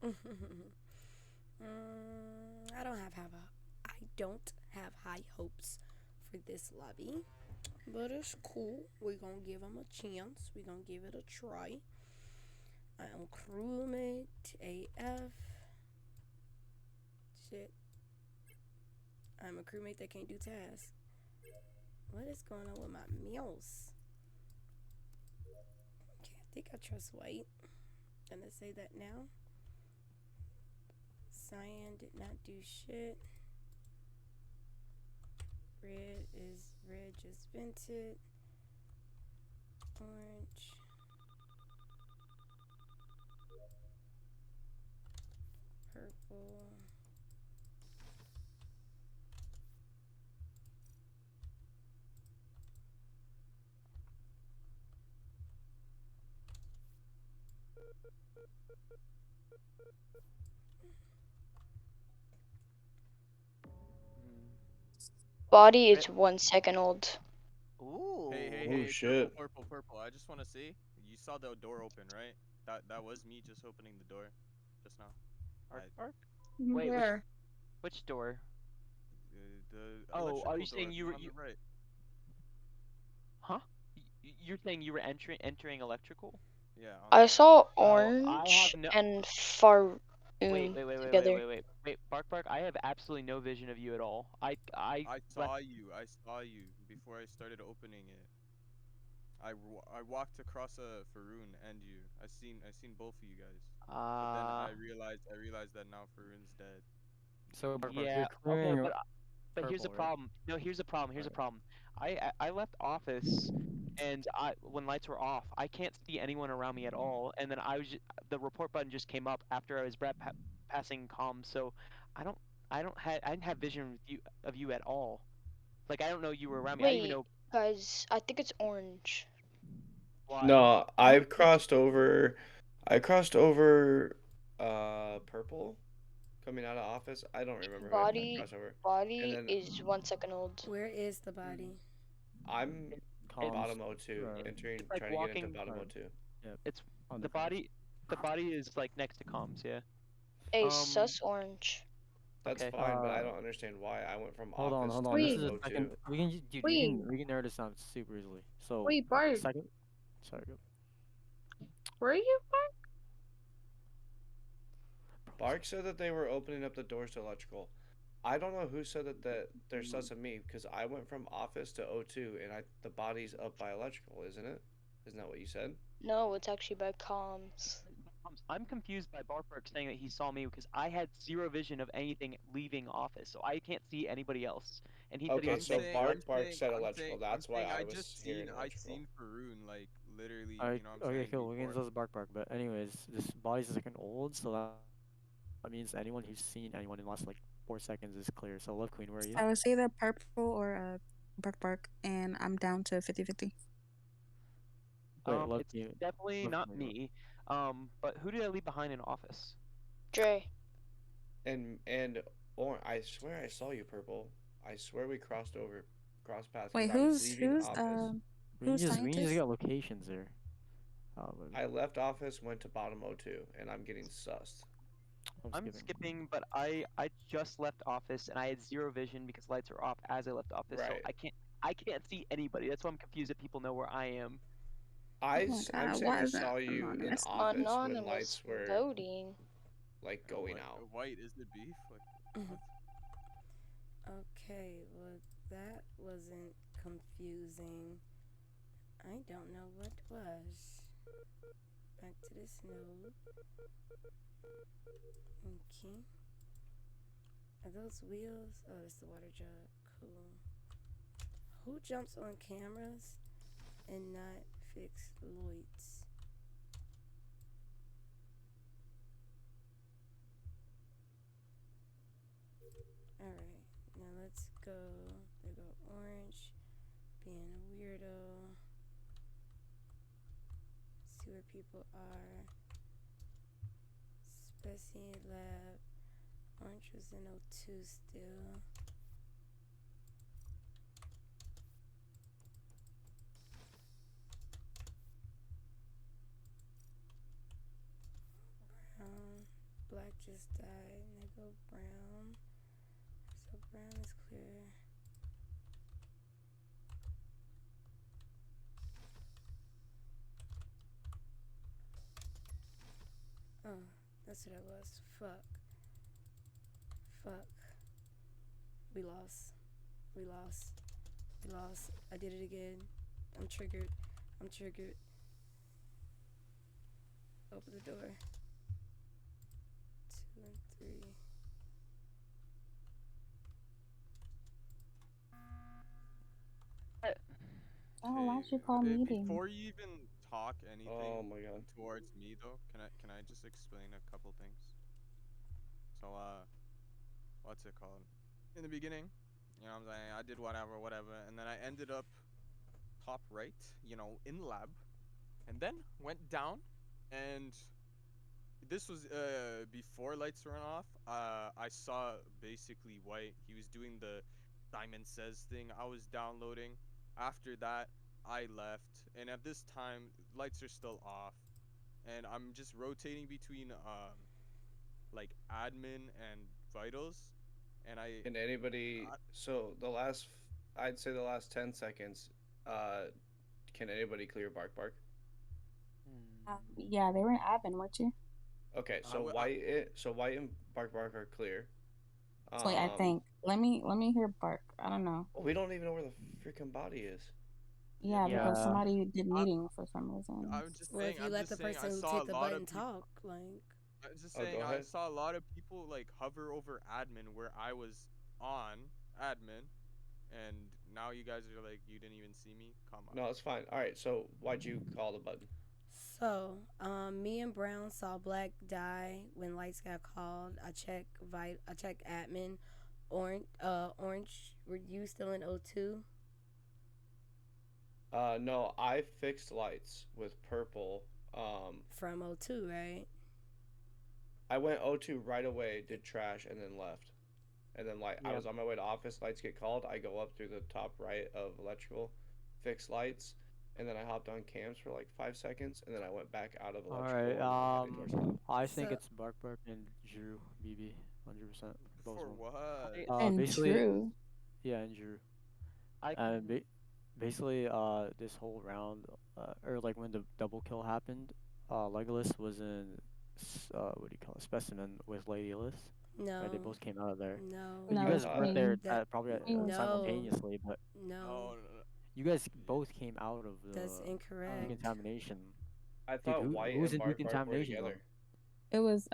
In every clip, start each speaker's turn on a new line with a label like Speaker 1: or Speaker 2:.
Speaker 1: I don't have high hopes for this lobby, but it's cool. We're gonna give them a chance. We're gonna give it a try. I'm crewmate AF. Shit. I'm a crewmate that can't do tasks. What is going on with my meals? Okay, I think I trust white. Gonna say that now. Cyan did not do shit. Red just vented. Orange. Purple.
Speaker 2: Body is 1 second old.
Speaker 3: Ooh.
Speaker 4: Hey,
Speaker 5: shit.
Speaker 4: purple. I just want to see. You saw the door open, right? That was me just opening the door, just now.
Speaker 3: Bark. Wait,
Speaker 6: Where?
Speaker 3: which door?
Speaker 4: The
Speaker 3: Oh, are you
Speaker 4: electrical door
Speaker 3: saying you were
Speaker 4: on the right.
Speaker 3: Huh? You're saying you were entering electrical?
Speaker 4: Yeah, on the
Speaker 2: I
Speaker 4: right.
Speaker 2: saw
Speaker 3: Oh, I have
Speaker 2: Orange
Speaker 3: no.
Speaker 2: and Faroon
Speaker 3: Wait,
Speaker 2: together.
Speaker 3: wait, Bark. I have absolutely no vision of you at all. I
Speaker 4: I
Speaker 3: left.
Speaker 4: saw you. I saw you before I started opening it. I walked across Faroon and you. I seen both of you guys. But then
Speaker 3: Uh,
Speaker 4: I realized that now Faroon's dead.
Speaker 6: So Bark,
Speaker 3: yeah.
Speaker 6: you're
Speaker 3: Okay,
Speaker 6: clearing
Speaker 3: but here's the
Speaker 6: purple, right?
Speaker 3: problem. No, here's the problem. Here's the
Speaker 6: Okay.
Speaker 3: problem. I left office, and when lights were off, I can't see anyone around me at all. And then the report button just came up after I was passing comms. So I don't I didn't have vision of you at all. Like I don't know you were around me. I didn't even
Speaker 2: Wait,
Speaker 3: know
Speaker 2: guys, I think it's Orange.
Speaker 3: why.
Speaker 5: No, I crossed over. I crossed over. Purple, coming out of office. I don't remember who I
Speaker 2: Body,
Speaker 5: crossed over. And
Speaker 2: body
Speaker 5: then
Speaker 2: is 1 second old.
Speaker 1: Where is the body?
Speaker 5: I'm
Speaker 6: Comms.
Speaker 5: bottom O2,
Speaker 3: It's like
Speaker 5: trying to get into
Speaker 3: walking.
Speaker 5: bottom
Speaker 6: Alright.
Speaker 5: O2.
Speaker 6: Yep.
Speaker 3: It's
Speaker 6: On the
Speaker 3: the
Speaker 6: comms.
Speaker 3: body. The body is like next to comms. Yeah.
Speaker 2: Hey,
Speaker 3: Um.
Speaker 2: sus Orange.
Speaker 5: That's
Speaker 3: Okay.
Speaker 5: fine, but I don't understand why I went from
Speaker 6: Hold on,
Speaker 5: office
Speaker 6: hold
Speaker 5: to
Speaker 6: on. This
Speaker 7: Wait,
Speaker 6: is a
Speaker 5: O2.
Speaker 6: second. We can, dude,
Speaker 7: wait,
Speaker 6: we can narrow this down super easily. So,
Speaker 7: wait, Bart,
Speaker 6: second. Sorry. Go.
Speaker 7: were you?
Speaker 5: Bark said that they were opening up the doors to electrical. I don't know who said that they're sus of me because I went from office to O2 and the body's up by electrical, isn't it? Isn't that what you said?
Speaker 2: No, it's actually by comms.
Speaker 3: I'm confused by Barberg saying that he saw me because I had zero vision of anything leaving office, so I can't see anybody else. And he said he
Speaker 5: Okay,
Speaker 3: was
Speaker 5: so
Speaker 3: next.
Speaker 5: Bark said electrical.
Speaker 4: I'm
Speaker 5: That's why
Speaker 4: saying
Speaker 5: I
Speaker 4: I
Speaker 5: was
Speaker 4: just
Speaker 5: hearing
Speaker 4: seen I
Speaker 5: electrical.
Speaker 4: seen Faroon like literally,
Speaker 6: Alright.
Speaker 4: you know what I'm
Speaker 6: Okay.
Speaker 4: saying,
Speaker 6: Cool. We can
Speaker 4: before.
Speaker 6: just bark. But anyways, this body's a second old, so that means anyone who's seen anyone in the last like 4 seconds is clear. So, Love Queen, where are you?
Speaker 8: I was either purple or bark, and I'm down to 50-50.
Speaker 6: Wait, Love
Speaker 3: It's
Speaker 6: Queen.
Speaker 3: definitely
Speaker 6: Love
Speaker 3: not
Speaker 6: Queen.
Speaker 3: me. But who did I leave behind in office?
Speaker 2: Dre.
Speaker 5: And or I swear I saw you, Purple. I swear we cross paths because
Speaker 8: Wait,
Speaker 5: I was leaving
Speaker 8: who's
Speaker 5: office.
Speaker 8: who's
Speaker 6: We can just
Speaker 8: scientist?
Speaker 6: get locations there.
Speaker 5: I left office, went to bottom O2, and I'm getting sussed.
Speaker 3: I'm skipping, but I just left office and I had zero vision because lights are off as I left office, so
Speaker 5: Right.
Speaker 3: I can't see anybody. That's why I'm confused that people know where I am.
Speaker 8: Oh my
Speaker 5: I'm
Speaker 8: god,
Speaker 5: saying
Speaker 8: why
Speaker 5: I
Speaker 8: is that
Speaker 5: saw you in
Speaker 8: anonymous?
Speaker 5: office when
Speaker 2: Anonymous
Speaker 5: lights were
Speaker 2: voting.
Speaker 5: like going out.
Speaker 4: White is the beef. Like what?
Speaker 1: Okay, well, that wasn't confusing. I don't know what was. Back to this node. Okay. Are those wheels? Oh, it's the water jug. Cool. Who jumps on cameras and not fix lights? Alright, now let's go. There go Orange, being a weirdo. See where people are. Specie Lab. Orange was in O2 still. Brown, black. just died. And they go brown. So brown is clear. Oh, that's what it was. Fuck. Fuck. We lost. We lost. We lost. I did it again. I'm triggered. I'm triggered. Open the door. 2 and 3.
Speaker 8: Oh, why'd you
Speaker 4: Hey,
Speaker 8: call meeting?
Speaker 4: before you even talk
Speaker 5: Oh
Speaker 4: anything
Speaker 5: my god.
Speaker 4: towards me though, can I just explain a couple things? So what's it called? In the beginning, you know what I'm saying, I did whatever, and then I ended up top right, in lab, and then went down, and this was before lights went off. I saw basically White. He was doing the Simon Says thing. I was downloading. After that, I left, and at this time, lights are still off, and I'm just rotating between like admin and vitals, and
Speaker 5: Can anybody?
Speaker 4: I
Speaker 5: So I'd say the last 10 seconds. Can anybody clear Bark Bark?
Speaker 8: Yeah, they were in admin, weren't you?
Speaker 5: Okay,
Speaker 4: I,
Speaker 5: so
Speaker 4: w- I
Speaker 5: White and Bark Bark are clear.
Speaker 8: Wait, I think. Let me hear Bark. I don't know.
Speaker 5: Well, we don't even know where the freaking body is.
Speaker 4: yeah,
Speaker 8: Yeah,
Speaker 4: because
Speaker 8: because
Speaker 6: Yeah.
Speaker 8: somebody did
Speaker 4: I
Speaker 8: meeting for some reason.
Speaker 4: I'm just
Speaker 1: Well,
Speaker 4: saying
Speaker 1: if you let the person
Speaker 4: I
Speaker 1: who
Speaker 4: saw a
Speaker 1: hit the
Speaker 4: lot of
Speaker 1: button
Speaker 4: people.
Speaker 1: talk, like.
Speaker 4: I was just
Speaker 5: Oh, go
Speaker 4: saying I
Speaker 5: ahead.
Speaker 4: saw a lot of people like hover over admin where I was on admin, and now you guys are like you didn't even see me. Come on.
Speaker 5: No, it's fine. All right, so why'd you call the button?
Speaker 1: So, me and Brown saw Black die when lights got called. I check admin. Orange, were you still in O2?
Speaker 5: No, I fixed lights with purple.
Speaker 1: From O2, right?
Speaker 5: I went O2 right away, did trash, and then left. And then I
Speaker 6: Yeah.
Speaker 5: was on my way to office. Lights get called. I go up through the top right of electrical, fix lights, and then I hopped on cams for like 5 seconds, and then I went back out of
Speaker 6: All
Speaker 5: electrical
Speaker 6: right.
Speaker 5: and behind a door stop.
Speaker 6: I think
Speaker 1: So,
Speaker 6: it's Bark Bark and Drew BB, 100%. Both of
Speaker 4: For
Speaker 6: them.
Speaker 4: what?
Speaker 8: And
Speaker 6: Basically,
Speaker 8: Drew.
Speaker 6: yeah, and Drew.
Speaker 3: I
Speaker 6: And
Speaker 3: can.
Speaker 6: basically, this whole round, or like when the double kill happened, Legolas was in, what do you call it, specimen with Lady Alice. Right, they
Speaker 1: no.
Speaker 6: both came out of there.
Speaker 1: No.
Speaker 6: But you
Speaker 8: No,
Speaker 6: guys weren't there
Speaker 8: Queen.
Speaker 1: That,
Speaker 6: probably
Speaker 8: Queen was
Speaker 1: no.
Speaker 6: simultaneously, but
Speaker 1: No.
Speaker 4: No,
Speaker 6: you guys both came out of
Speaker 1: That's
Speaker 6: the
Speaker 1: incorrect.
Speaker 6: decontamination.
Speaker 5: I
Speaker 6: Dude,
Speaker 5: thought
Speaker 6: who
Speaker 5: White
Speaker 6: was
Speaker 5: and
Speaker 6: in
Speaker 5: Bark Bark were
Speaker 6: decontamination then?
Speaker 5: together.
Speaker 8: It was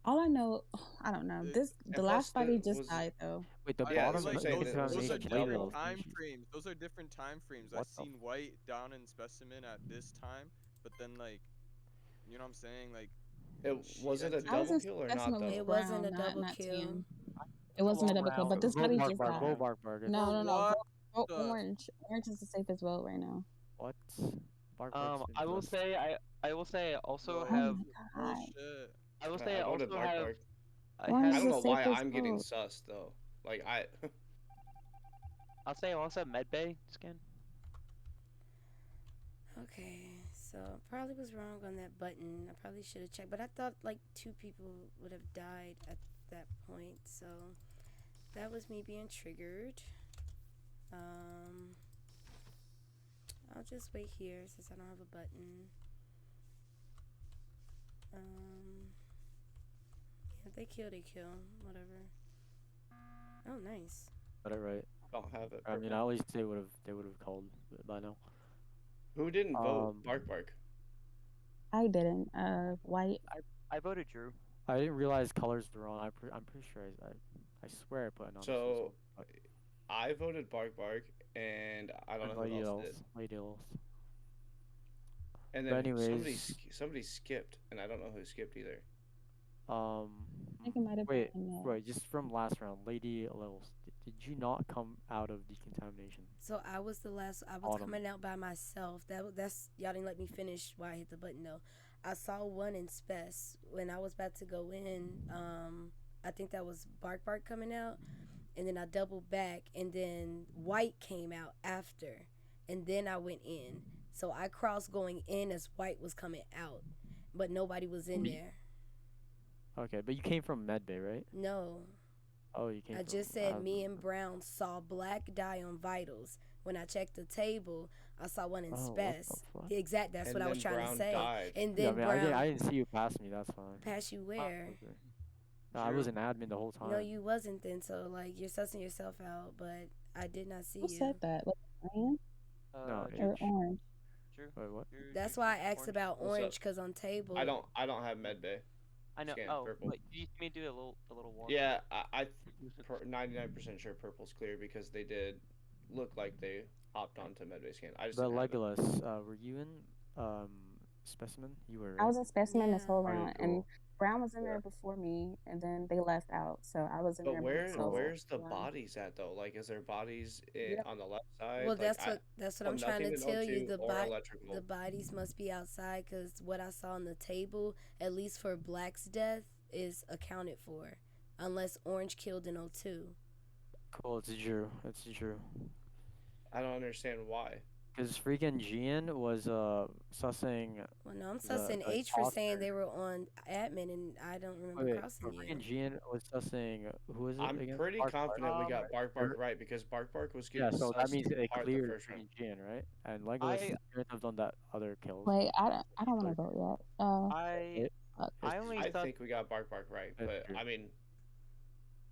Speaker 8: all I know, I don't know.
Speaker 4: it,
Speaker 8: The
Speaker 5: And plus,
Speaker 8: last body
Speaker 5: the
Speaker 8: just
Speaker 5: was
Speaker 8: died though.
Speaker 6: Wait, the
Speaker 4: I
Speaker 5: yeah.
Speaker 4: feel
Speaker 5: That's
Speaker 6: bottom
Speaker 5: what I'm
Speaker 4: like
Speaker 5: saying.
Speaker 4: those are
Speaker 5: This
Speaker 6: decontamination, Lady
Speaker 4: different
Speaker 5: double.
Speaker 6: Alice
Speaker 4: time
Speaker 6: species.
Speaker 4: frames. Those are different time frames. I
Speaker 6: What the
Speaker 4: seen White down in specimen at this time, but then like, you know what I'm saying? Like,
Speaker 5: It
Speaker 4: she
Speaker 5: was it a
Speaker 8: I was
Speaker 4: entered.
Speaker 5: double
Speaker 8: in
Speaker 5: kill or not
Speaker 8: specimen with
Speaker 1: It
Speaker 5: though?
Speaker 1: wasn't
Speaker 8: Brown,
Speaker 1: a double
Speaker 8: not
Speaker 1: kill.
Speaker 8: TM.
Speaker 3: I think
Speaker 8: It
Speaker 3: it was a
Speaker 8: wasn't a
Speaker 3: long
Speaker 8: double kill, but
Speaker 3: round.
Speaker 8: this
Speaker 6: Vote
Speaker 8: body
Speaker 6: Bark
Speaker 8: just
Speaker 6: Bark, vote
Speaker 8: died.
Speaker 6: Bark Bark.
Speaker 8: No,
Speaker 4: For
Speaker 8: no, no.
Speaker 4: what?
Speaker 8: Vote
Speaker 4: The
Speaker 8: orange. Orange is the safest vote right now.
Speaker 6: What? Bark Bark's been
Speaker 3: I will
Speaker 6: just.
Speaker 3: say I will say I also
Speaker 8: Oh
Speaker 4: no
Speaker 3: have
Speaker 8: my god.
Speaker 4: bullshit.
Speaker 3: I will say
Speaker 5: I
Speaker 3: I
Speaker 5: voted
Speaker 3: also
Speaker 5: Bark
Speaker 3: have
Speaker 5: Bark.
Speaker 3: I
Speaker 8: Orange
Speaker 5: I
Speaker 3: have
Speaker 8: is
Speaker 5: don't
Speaker 8: the
Speaker 5: know why
Speaker 8: safest
Speaker 5: I'm getting
Speaker 8: vote.
Speaker 5: sussed though. Like I.
Speaker 3: I'll say I also have medbay skin.
Speaker 1: Okay, so probably was wrong on that button. I probably should have checked, but I thought like 2 people would have died at that point. So that was me being triggered. Um, I'll just wait here since I don't have a button. If they kill, they kill. Whatever. Oh, nice.
Speaker 6: Got it right.
Speaker 5: Don't have it.
Speaker 6: I mean,
Speaker 5: Purple.
Speaker 6: at least they would have called by now.
Speaker 5: Who didn't vote
Speaker 6: Um,
Speaker 5: Bark Bark?
Speaker 8: I didn't. White.
Speaker 3: I voted Drew.
Speaker 6: I didn't realize colors were on. I'm pretty sure I swear I put anonymous as
Speaker 5: So
Speaker 6: well. But
Speaker 5: I voted Bark Bark, and I don't
Speaker 6: and
Speaker 5: know who else did.
Speaker 6: Lady else.
Speaker 5: And
Speaker 6: But
Speaker 5: then
Speaker 6: anyways,
Speaker 5: somebody skipped, and I don't know who skipped either.
Speaker 6: um,
Speaker 8: I think it might have
Speaker 6: wait,
Speaker 8: been
Speaker 6: wait, just from last round, Lady Lils, did you not come out of decontamination?
Speaker 1: So I was the last. I was
Speaker 6: Autumn.
Speaker 1: coming out by myself. That's y'all didn't let me finish while I hit the button though. I saw one in spec when I was about to go in. I think that was Bark Bark coming out, and then I doubled back, and then White came out after, and then I went in. So I crossed going in as White was coming out, but nobody was in there.
Speaker 6: Okay, but you came from Medbay, right?
Speaker 1: No,
Speaker 6: Oh, you came
Speaker 1: I
Speaker 6: from.
Speaker 1: just said me and Brown saw black dye on vitals. When I checked the table, I saw one in
Speaker 6: Oh, what the
Speaker 1: spec.
Speaker 6: fuck?
Speaker 1: That's
Speaker 5: And
Speaker 1: what I was
Speaker 5: then
Speaker 1: trying to
Speaker 5: Brown
Speaker 1: say.
Speaker 5: died.
Speaker 1: And
Speaker 6: Yeah, I
Speaker 1: then
Speaker 6: mean,
Speaker 1: Brown
Speaker 6: I didn't see you pass me. That's fine.
Speaker 1: pass you where?
Speaker 6: Okay. No, I
Speaker 4: Drew.
Speaker 6: was an admin the whole time.
Speaker 1: No, you wasn't then. So like you're sussing yourself out, but I did not see
Speaker 8: Who
Speaker 1: you.
Speaker 8: said that? Like Ryan
Speaker 6: No,
Speaker 3: Drew.
Speaker 8: or Orange?
Speaker 3: Drew.
Speaker 6: Wait, what?
Speaker 3: Drew,
Speaker 1: That's
Speaker 3: Drew,
Speaker 1: why I
Speaker 3: Drew,
Speaker 1: asked
Speaker 3: Orange.
Speaker 1: about
Speaker 5: What's up?
Speaker 1: orange, cause on table.
Speaker 5: I don't have medbay.
Speaker 3: I know.
Speaker 5: Scan
Speaker 3: Oh,
Speaker 5: purple.
Speaker 3: but you may do a little walk.
Speaker 5: Yeah, I 99% sure purple's clear because they did look like they hopped onto medbay scan. I just
Speaker 6: But
Speaker 5: didn't have it.
Speaker 6: Legolas, were you in specimen? You were,
Speaker 8: I
Speaker 6: right?
Speaker 8: was a specimen this
Speaker 1: Yeah.
Speaker 8: whole
Speaker 6: Okay,
Speaker 8: round, and
Speaker 6: cool.
Speaker 8: Brown was in
Speaker 5: Yeah.
Speaker 8: there before me, and then they left out, so I was in
Speaker 5: But
Speaker 8: there by myself.
Speaker 5: where's the
Speaker 8: Wow.
Speaker 5: bodies at though? Like, is there bodies
Speaker 8: Yeah.
Speaker 5: on the left side?
Speaker 1: Well,
Speaker 5: Like,
Speaker 1: that's what
Speaker 5: oh,
Speaker 1: I'm trying to
Speaker 5: nothing in
Speaker 1: tell you.
Speaker 5: O2 or electrical.
Speaker 1: The bodies must be outside, cause what I saw on the table, at least for Black's death, is accounted for, unless Orange killed in O2.
Speaker 6: Cool, it's Drew. It's Drew.
Speaker 5: I don't understand why.
Speaker 6: Because freaking Gian was sussing.
Speaker 1: Well, no, I'm
Speaker 6: the
Speaker 1: sussing H for saying
Speaker 6: imposter.
Speaker 1: they were on admin, and I don't remember
Speaker 6: Wait,
Speaker 1: crossing
Speaker 6: but
Speaker 1: you.
Speaker 6: freaking Gian was sussing. Who was it
Speaker 5: I'm
Speaker 6: again?
Speaker 5: pretty
Speaker 6: Bark
Speaker 5: confident we got
Speaker 6: Bark.
Speaker 5: Bark Bark right because Bark Bark was
Speaker 6: Yeah,
Speaker 5: getting
Speaker 6: so that
Speaker 5: sussed
Speaker 6: means it
Speaker 5: hard the
Speaker 6: cleared
Speaker 5: first round.
Speaker 6: freaking Gian, right? And Legolas couldn't have done that other kills.
Speaker 8: Wait, I don't want to vote yet.
Speaker 3: I
Speaker 8: fuck.
Speaker 3: I only
Speaker 5: I
Speaker 3: thought
Speaker 5: think we got Bark Bark right,
Speaker 6: That's
Speaker 5: but
Speaker 6: true.
Speaker 5: I mean,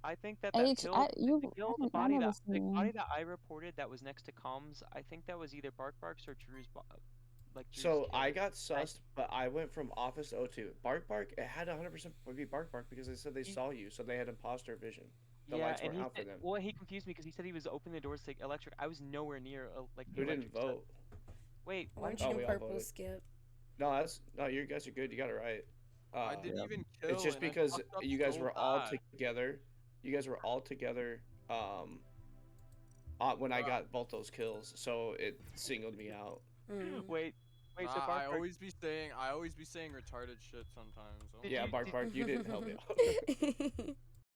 Speaker 3: I think that
Speaker 8: H,
Speaker 3: kill
Speaker 8: I you
Speaker 3: the kill
Speaker 8: I,
Speaker 3: the
Speaker 8: didn't- I
Speaker 3: body
Speaker 8: never
Speaker 3: that the
Speaker 8: seen.
Speaker 3: body that I reported that was next to comms. I think that was either Bark Barks or Drew's Drew's
Speaker 5: so
Speaker 3: kill.
Speaker 5: I got sussed, but I went from office to O2. Bark Bark, it had 100% would be Bark Bark because they said they
Speaker 3: He-
Speaker 5: saw you, so they had imposter vision. The
Speaker 3: Yeah,
Speaker 5: lights
Speaker 3: and
Speaker 5: weren't
Speaker 3: he
Speaker 5: out for
Speaker 3: said,
Speaker 5: them.
Speaker 3: well, he confused me because he said he was opening the doors to electric. I was nowhere near like the
Speaker 5: Who didn't
Speaker 3: electric stuff.
Speaker 5: vote?
Speaker 3: Wait, why
Speaker 1: Orange
Speaker 3: did
Speaker 5: Oh,
Speaker 1: and
Speaker 5: we all
Speaker 1: purple
Speaker 5: voted.
Speaker 1: skip.
Speaker 5: No, you guys are good. You got it right.
Speaker 4: I didn't
Speaker 6: Yeah.
Speaker 4: even kill.
Speaker 5: It's just
Speaker 4: and I
Speaker 5: because
Speaker 4: fucked up
Speaker 5: you guys
Speaker 4: so
Speaker 5: were all
Speaker 4: bad.
Speaker 5: together. You guys were all together. When I got both those kills, so it singled me out.
Speaker 1: Mm.
Speaker 3: Wait, so
Speaker 4: Nah,
Speaker 3: Bark
Speaker 4: I
Speaker 3: Bark.
Speaker 4: always be saying retarded shit sometimes. Oh
Speaker 3: Did
Speaker 5: Yeah,
Speaker 3: you-
Speaker 5: Bark
Speaker 3: did-
Speaker 5: Bark, you didn't help me out.